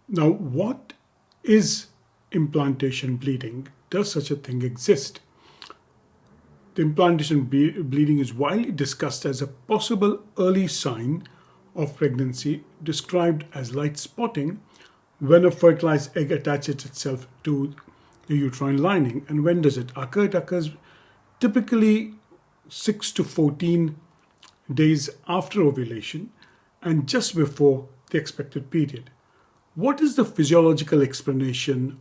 Now, what is implantation bleeding? Does such a thing exist? The implantation bleeding is widely discussed as a possible early sign of pregnancy, described as light spotting when a fertilized egg attaches itself to the uterine lining. And when does it occur? It occurs typically 6 to 14 days after ovulation and just before the expected period. What is the physiological explanation?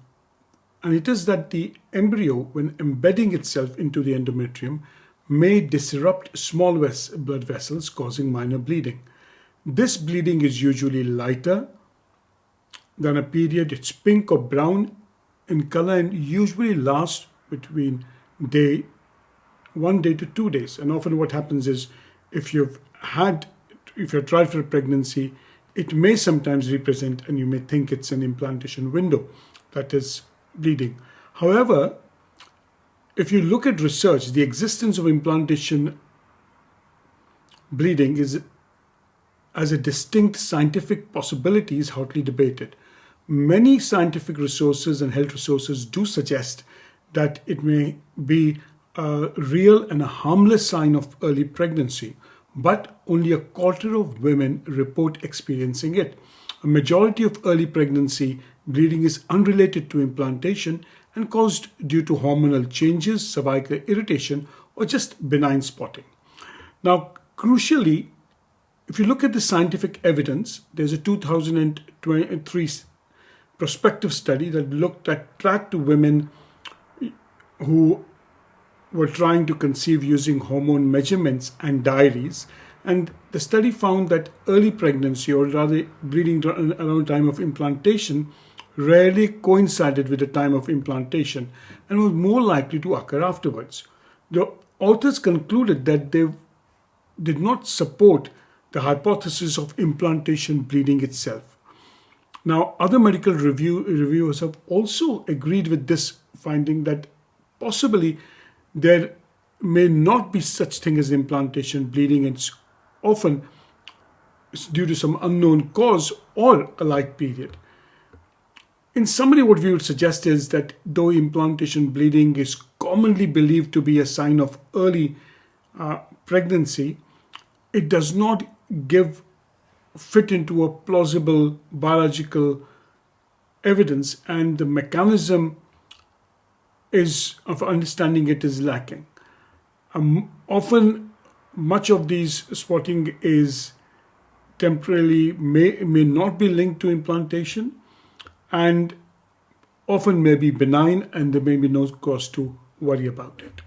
And it is that the embryo, when embedding itself into the endometrium, may disrupt small blood vessels, causing minor bleeding. This bleeding is usually lighter than a period. It's pink or brown in color and usually lasts between 1 day to 2 days. And often what happens is if you're tried for a pregnancy, it may sometimes represent, and you may think it's an implantation window that is bleeding. However, if you look at research, the existence of implantation bleeding as a distinct scientific possibility is hotly debated. Many scientific resources and health resources do suggest that it may be a real and a harmless sign of early pregnancy, but only a quarter of women report experiencing it. A majority of early pregnancy bleeding is unrelated to implantation and caused due to hormonal changes, cervical irritation, or just benign spotting. Now, crucially, if you look at the scientific evidence, there's a 2023 prospective study that tracked women who were trying to conceive using hormone measurements and diaries. And the study found that early pregnancy, or rather bleeding around time of implantation, rarely coincided with the time of implantation and was more likely to occur afterwards. The authors concluded that they did not support the hypothesis of implantation bleeding itself. Now, other medical reviewers have also agreed with this finding that possibly there may not be such thing as implantation bleeding. It's often due to some unknown cause or a light period. In summary, what we would suggest is that though implantation bleeding is commonly believed to be a sign of early pregnancy, it does not fit into a plausible biological evidence, and the mechanism of understanding it is lacking. Often, much of these spotting is temporarily, may not be linked to implantation, and often may be benign, and there may be no cause to worry about it.